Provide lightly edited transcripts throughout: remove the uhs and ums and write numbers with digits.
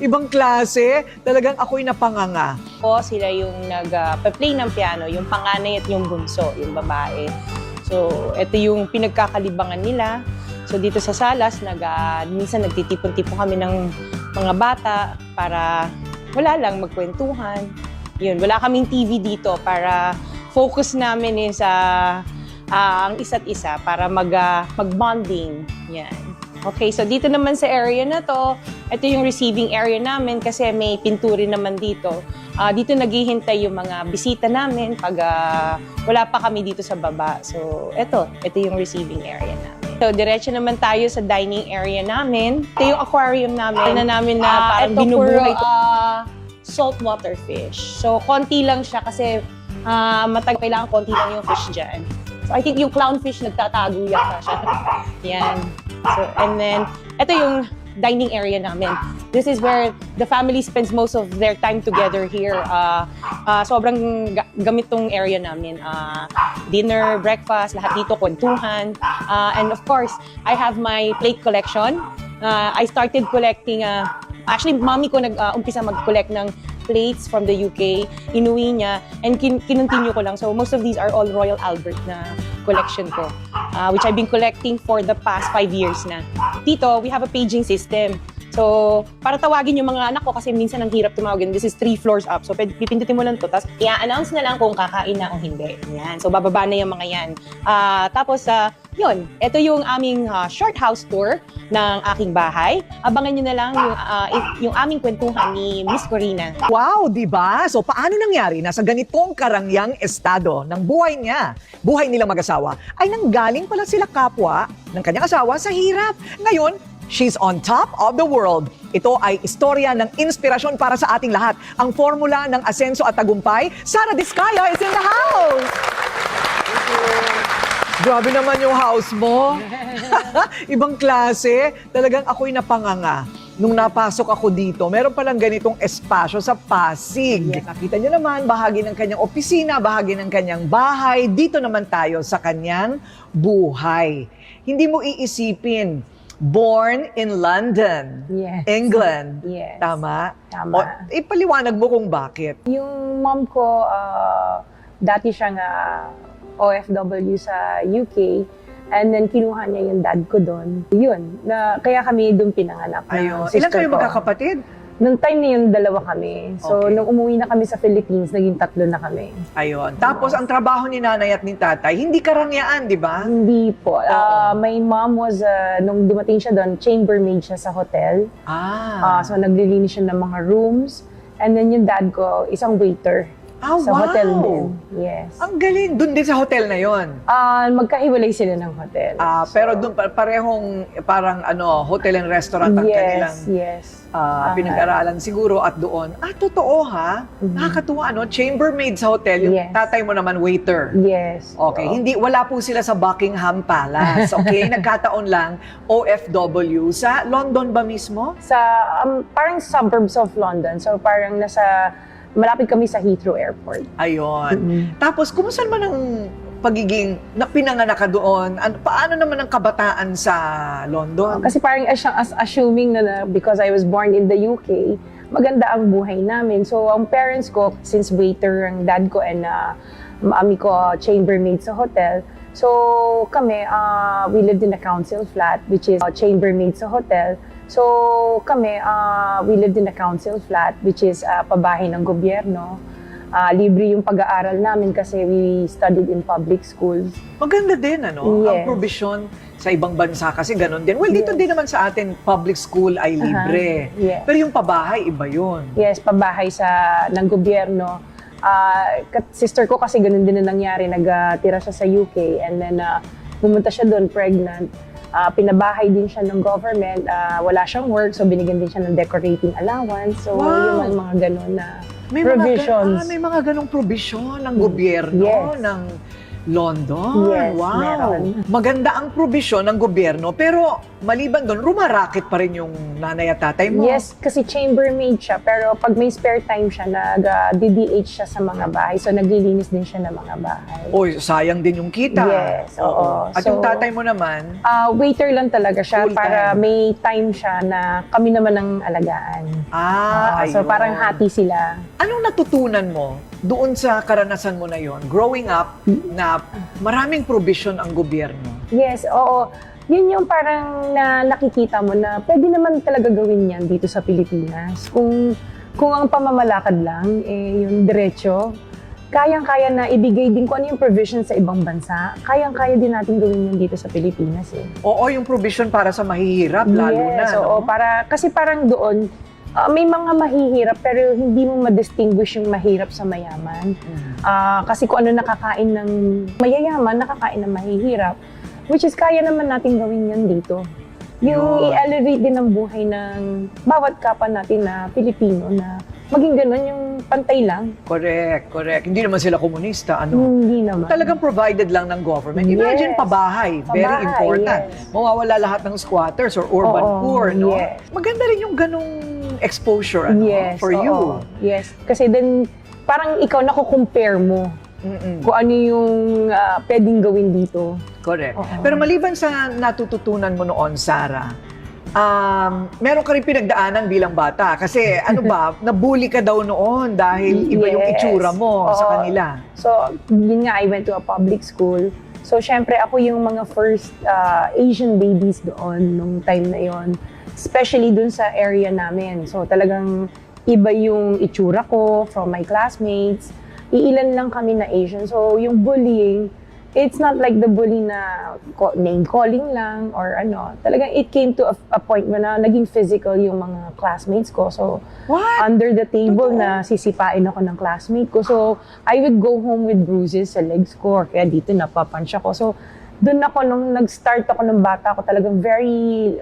Ibang klase. Talagang ako'y napanganga. Po, sila yung nag-play ng piano, yung panganay at yung bunso, yung babae. So, ito yung pinagkakalibangan nila. So, dito sa Salas, minsan nagtitipon-tipon kami ng mga bata para wala lang, magkwentuhan. Yun, wala kaming TV dito para focus namin is ang isa't isa para mag-bonding. Yan. Okay, so dito naman sa area na to, ito yung receiving area namin kasi may pinturin naman dito. Dito naghihintay yung mga bisita namin pag wala pa kami dito sa baba. So ito yung receiving area namin. So diretso naman tayo sa dining area namin. Ito yung aquarium namin. Ito namin na parang binubuhay. Saltwater fish. So konti lang siya kasi kailangan konti lang yung fish dyan. So I think yung clownfish nagtatago yata siya. Yan. So, and then, ito yung dining area namin. This is where the family spends most of their time together here. Sobrang gamit tong area namin. Dinner, breakfast, lahat dito, kwentuhan. And of course, I have my plate collection. I started collecting, actually, mommy ko nag-umpisa mag-collect ng plates from the UK. Inuwi niya, and kinontinue ko lang. So most of these are all Royal Albert na collection ko, which I've been collecting for the past 5 years na. Dito, we have a paging system. So, para tawagin yung mga anak ko kasi minsan ang hirap tumawagin. This is 3 floors up. So, pipindutin mo lang to. Tapos, i-announce na lang kung kakain na o hindi. Yan. So, bababa na yung mga yan. Tapos, yun. Ito yung aming short house tour ng aking bahay. Abangan nyo na lang yung aming kwentuhan ni Miss Corina. Wow, di ba? So paano nangyari na sa ganitong karangyang estado ng buhay niya, buhay nilang mag-asawa, ay nanggaling pala sila kapwa ng kanyang asawa sa hirap. Ngayon, she's on top of the world. Ito ay istorya ng inspirasyon para sa ating lahat. Ang formula ng asenso at tagumpay, Sara Diskaya is in the house! Grabe naman yung house mo. Ibang klase. Talagang ako'y napanganga. Nung napasok ako dito, meron palang ganitong espasyo sa Pasig. Yes. Nakita nyo naman, bahagi ng kanyang opisina, bahagi ng kanyang bahay. Dito naman tayo sa kanyang buhay. Hindi mo iisipin, born in London, Yes. England. Yes. Tama? Tama. Ipaliwanag mo kung bakit. Yung mom ko, dati siyang OFW sa UK, and then kinuha niya yung dad ko doon. Yun, kaya kami doon pinanganak. Ayun. Ilan kayo magkakapatid? Nung time na yun, 2 kami. So, Okay. nung umuwi na kami sa Philippines, naging 3 na kami. Ayun. Tapos, ang trabaho ni nanay at ni tatay, hindi karangyaan, di ba? Hindi po. Oo. My mom was, nung dumating siya doon, chambermaid siya sa hotel. So, naglilinis siya ng mga rooms. And then yung dad ko, isang waiter. Sa wow. hotel din. Yes. Ang galing. Doon din sa hotel na yon. Magkahiwalay sila ng hotel. Pero doon parehong parang hotel and restaurant ang kanilang Yes. pinag-aralan siguro at doon. Totoo ha? Nakakatuwa, chambermaid sa hotel. Yung Yes. tatay mo naman waiter. Yes. Okay, wala po sila sa Buckingham Palace. Okay, nagkataon lang OFW sa London ba mismo? Sa parang suburbs of London. So parang malapit kami sa Heathrow Airport. Ayun. Tapos, kumusta naman ang pagiging pinanganak ka doon? Paano naman ang kabataan sa London? Kasi parang assuming na because I was born in the UK, maganda ang buhay namin. So ang parents ko, since waiter ang dad ko and mami ko chambermaid sa hotel, so kami, we lived in a council flat, which is chambermaid sa hotel. So kami, we lived in a council flat, which is pabahay ng gobyerno. Libre yung pag-aaral namin kasi we studied in public schools. Maganda din, Yes. Ang provision sa ibang bansa kasi ganun din. Well, dito Yes. din naman sa atin, public school ay libre. Yes. Pero yung pabahay, iba yun. Yes, pabahay ng gobyerno. Sister ko kasi ganun din na nangyari. Nagtira siya sa UK and then pumunta siya doon pregnant. Pinabahay din siya ng government. Wala siyang work, so binigyan din siya ng decorating allowance. So, Wow. yung mga ganun na May provisions. may mga ganong provision ng gobyerno, Yes. London? Yes, wow. meron. Maganda ang probisyon ng gobyerno, pero maliban doon, rumarakit pa rin yung nanay at tatay mo. Yes, kasi chambermaid siya, pero pag may spare time siya, nag-DDH siya sa mga bahay. So, naglilinis din siya ng mga bahay. Oy, sayang din yung kita. Yes, oo. At So, yung tatay mo naman, Waiter lang talaga siya Full para time. may time siya na kami naman ang alagaan. So, ayun. parang hati sila. Anong natutunan mo doon sa karanasan mo na yon, growing up, na maraming provision ang gobyerno? Yes, oo. Yun yung parang nakikita mo na pwede naman talaga gawin yan dito sa Pilipinas. Kung ang pamamalakad lang, yung diretso, kayang-kaya na ibigay din kung ano yung provision sa ibang bansa. Kayang-kaya din natin gawin yan dito sa Pilipinas eh. Oo, yung provision para sa mahihirap, lalo na. Yes, No? oo. Kasi parang doon, may mga mahihirap pero hindi mo ma-distinguish yung mahirap sa mayaman. Kasi kung ano nakakain ng mayayaman, nakakain ng mahihirap. Which is kaya naman natin gawin yan dito. Yung Yun. i-elevate din ang buhay ng bawat kapwa natin na Pilipino na maging ganun yung pantay lang. Correct. Hindi naman sila komunista, ano? Hindi naman. Talagang provided lang ng government. Imagine Yes. pabahay, very Pabahay, important. yes. Mawawala lahat ng squatters or urban Oo, poor, no? yes. Maganda rin yung ganong exposure, ano, Yes, for oo. you. Yes. Kasi then, parang ikaw nakukompare mo Mm-mm. kung ano yung pwedeng gawin dito. Correct. Oo. Pero maliban sa natututunan mo noon, Sarah, meron ka rin pinagdaanan bilang bata. Kasi ano ba, nabully ka daw noon dahil iba yung Yes. itsura mo sa Oo. kanila. So, yun nga, I went to a public school. So, syempre, ako yung mga first Asian babies doon nung time na yon, especially dun sa area namin. So, talagang iba yung itsura ko from my classmates. Iilan lang kami na Asian. So, yung bullying, it's not like the bully na name calling lang or ano. Talagang it came to a point na naging physical yung mga classmates ko. So, What? under the table Totoo? na sisipain ako ng classmate ko. So, I would go home with bruises sa legs ko or kaya dito napapunch ako. So, doon ako, nung nag-start ako ng bata ako, talagang very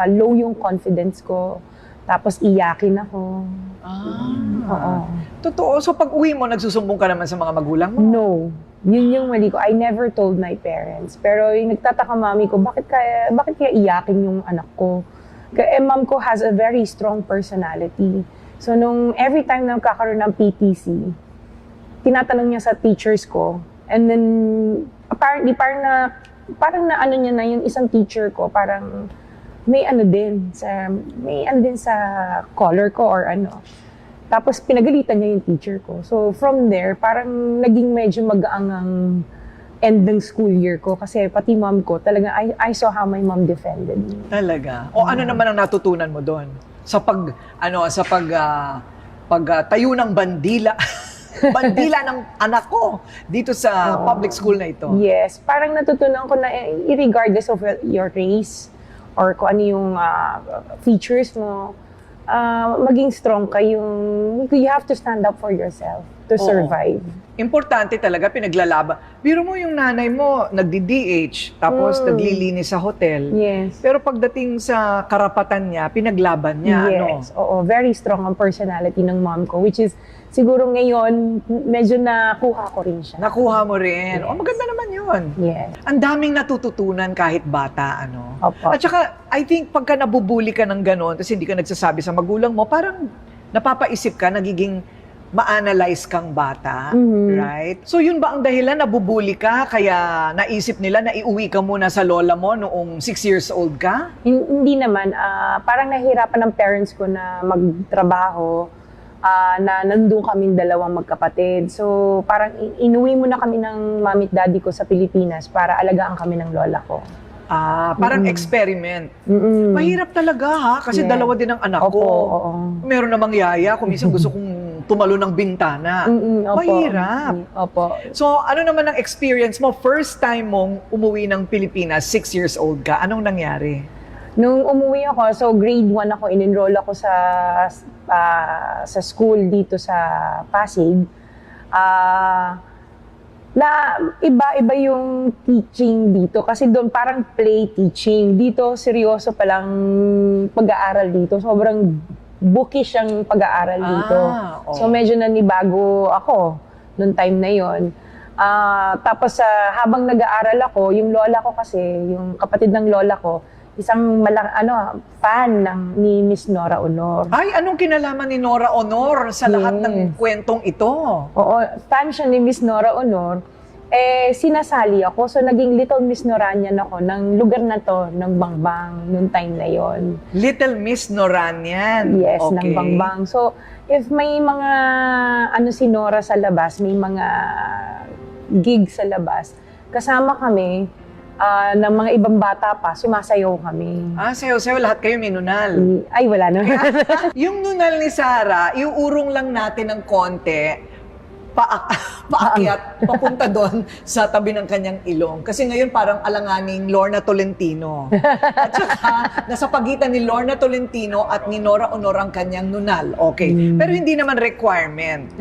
low yung confidence ko. Tapos iyakin ako. Oo. Totoo. So pag uwi mo, nagsusumbong ka naman sa mga magulang mo? No. Yun yung mali ko. I never told my parents. Pero yung nagtataka mami ko, bakit kaya iyakin yung anak ko? Kaya mom ko has a very strong personality. So nung every time na magkakaroon ng PTC, tinatanong niya sa teachers ko, and then apparently parang na ano niya na yung isang teacher ko, parang may ano din sa color ko or ano. Tapos pinagalitan niya yung teacher ko. So from there, parang naging medyo mag-aangang end ng school year ko kasi pati mom ko, talaga I saw how my mom defended me. Talaga? O ano naman ang natutunan mo doon? Sa pagtayo ng bandila, bandila ng anak ko dito sa public school na ito. Yes, parang natutunan ko na regardless of your race or kung ano yung features mo, maging strong ka you have to stand up for yourself to Oo. survive. Importante talaga pinaglalaban. Biro mo yung nanay mo, nagdi-DH, tapos naglilinis sa hotel. Yes. Pero pagdating sa karapatan niya, pinaglaban niya, Yes, oo. Very strong ang personality ng mom ko, which is siguro ngayon, medyo nakuha ko rin siya. Nakuha mo rin. Yes. O maganda naman yun. Yes. Ang daming natututunan kahit bata, Opo. At saka, I think pagka nabubuli ka ng gano'n, tapos hindi ka nagsasabi sa magulang mo, parang napapaisip ka, nagiging ma-analyze kang bata, right? So yun ba ang dahilan, nabubuli ka, kaya naisip nila na iuwi ka muna sa lola mo noong 6 years old ka? Hindi naman. Parang nahihirapan ng parents ko na magtrabaho, na nandun kaming dalawang magkapatid. So parang inuwi muna kami ng mami at daddy ko sa Pilipinas para alagaan kami ng lola ko. Parang experiment. Mm-mm. Mahirap talaga ha, kasi Yeah. dalawa din ang anak Opo, ko. oo. Meron namang yaya, kung minsan gusto kong tumalo ng bintana. Opo. Mahirap. Opo. So, ano naman ang experience mo? First time mong umuwi ng Pilipinas, 6 years old ka. Anong nangyari? Nung umuwi ako, so grade 1 ako, in-enroll ako sa school dito sa Pasig. Na iba-iba yung teaching dito kasi doon parang play teaching. Dito seryoso palang pag-aaral dito. Sobrang bookish ang pag-aaral dito. Oh. So medyo nanibago ako noong time na yon. Tapos habang nag-aaral ako, yung lola ko kasi, yung kapatid ng lola ko, isang fan ni Miss Nora Honor. Ay, anong kinalaman ni Nora Honor sa lahat ng kwentong ito? Oo, fan siya ni Miss Nora Honor. Sinasali ako. So, naging Little Miss Noranian ako ng lugar na to, ng Bangbang, noong time na yon. Little Miss Noranian. Yes, okay. ng Bangbang. So, if may mga, si Nora sa labas, may mga gig sa labas, kasama kami, ng mga ibang bata pa, sumasayaw kami. Sayo-sayo, lahat kayo may nunal. Ay, wala na. Yung nunal ni Sarah, iuurong lang natin ng konti, paakyat, papunta doon sa tabi ng kanyang ilong. Kasi ngayon parang alanganing Lorna Tolentino. At saka, nasa pagitan ni Lorna Tolentino at ni Nora Honor ang kanyang nunal. Okay. Pero hindi naman requirement.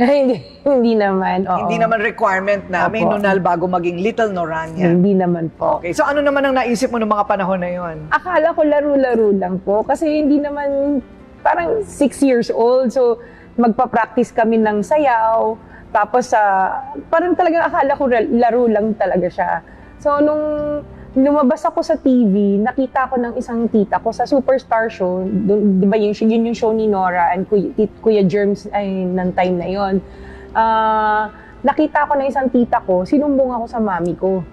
hindi naman. Oo. Hindi naman requirement na may Opo. nunal bago maging Little Norania. Hindi naman po. Okay. So ano naman ang naisip mo noong mga panahon na yon? Akala ko laro-laro lang po. Kasi hindi naman, parang 6 years old. So, magpa-practice kami ng sayaw. Tapos, parang talagang akala ko laro lang talaga siya. So, nung lumabas ako sa TV, nakita ko ng isang tita ko sa Superstar Show. Di ba yun yung show ni Nora and Kuya Germs ng time na yon. Nakita ko ng isang tita ko, sinumbong ako sa mami ko.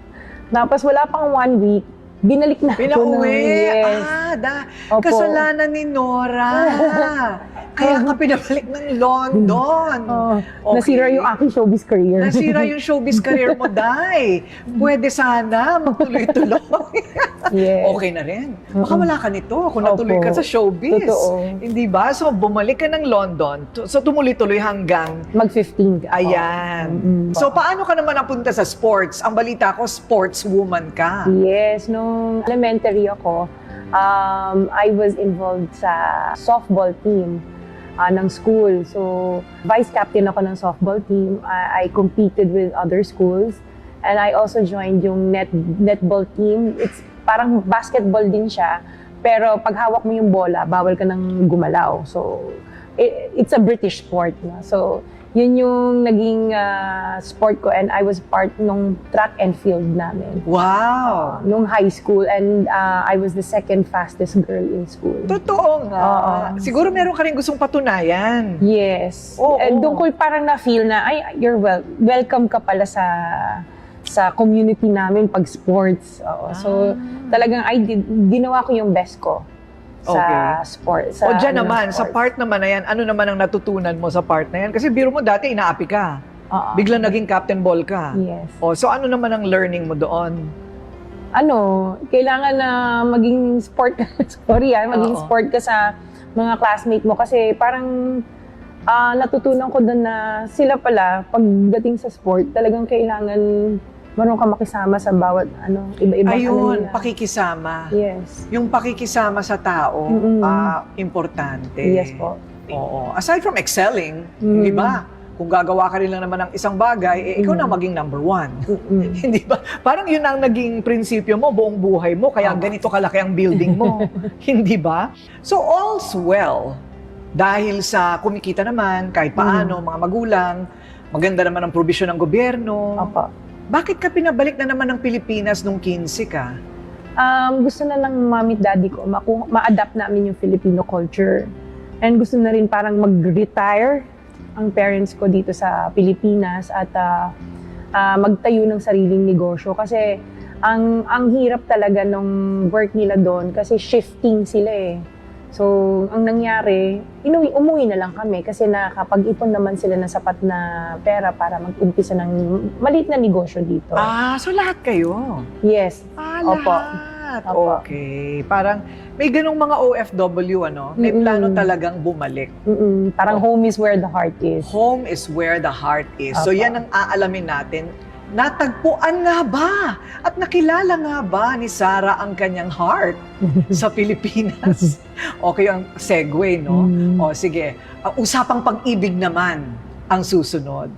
Tapos wala pang 1 week, binalik na ako. Pinauwi? Yes. Opo. Kasalanan ni Nora. Kaya ka pinabalik ng London. Okay. Nasira yung aking showbiz career. Nasira yung showbiz career mo, Day. Pwede sana magtuloy-tuloy. Yes. Okay na rin. Baka wala ka nito kung natuloy ka Opo. sa showbiz. Totoo. Hindi ba? So, bumalik ka ng London. So, tumuloy-tuloy hanggang Mag-15 ka. ayan. So, paano ka naman napunta sa sports? Ang balita ko, sportswoman ka. Yes, nung elementary ako, I was involved sa softball team ng school. So, vice captain ako ng softball team. I competed with other schools. And I also joined yung netball team. It's parang basketball din siya. Pero pag hawak mo yung bola, bawal ka nang gumalaw. So, it's a British sport. No? So, yun yung naging sport ko. And I was part nung track and field namin. Wow! Nung high school. And I was the second fastest girl in school. Totoo nga. Oo. Siguro meron ka rin gustong patunayan. Yes. Oo. Doon ko parang na-feel na, you're welcome ka pala sa community namin pag sports. Oo. So, talagang ginawa ko yung best ko sa sport. O dyan naman, sa part naman na yan, ano naman ang natutunan mo sa part na yan? Kasi biro mo dati, inaapi ka. Oo. Biglang naging captain ball ka. Yes. So ano naman ang learning mo doon? Kailangan na maging sport ka. Maging Oo. sport ka sa mga classmate mo. Kasi parang natutunan ko doon na sila pala, pagdating sa sport, talagang kailangan marunong ka makisama sa bawat iba-iba. Ayun, pakikisama. Yes. Yung pakikisama sa tao, Mm-mm. importante. Yes po. Oo. Aside from excelling, di ba? Kung gagawa ka rin lang naman ng isang bagay, ikaw na maging number 1. Hindi ba? Parang yun ang naging prinsipyo mo, buong buhay mo, kaya ganito kalaki ang building mo. Hindi ba? So all's well. Dahil sa kumikita naman, kahit paano, mga magulang, maganda naman ang provision ng gobyerno. Opo. Bakit ka pinabalik na naman ng Pilipinas nung 15 ka? Gusto na ng mami at daddy ko ma-adapt namin yung Filipino culture. And gusto na rin parang mag-retire ang parents ko dito sa Pilipinas at magtayo ng sariling negosyo. Kasi ang hirap talaga nung work nila doon kasi shifting sila eh. So, ang nangyari, umuwi na lang kami kasi nakapag-ipon naman sila ng sapat na pera para mag-umpisa ng maliit na negosyo dito. So lahat kayo? Yes. Opo. Lahat. Opo. Okay. Parang may ganong mga OFW, May plano talagang bumalik. Parang home is where the heart is. Home is where the heart is. So Opo. yan ang aalamin natin. Natagpuan nga ba at nakilala nga ba ni Sarah ang kanyang heart sa Pilipinas? Okay ang segue, no? O sige, usapang pag-ibig naman ang susunod.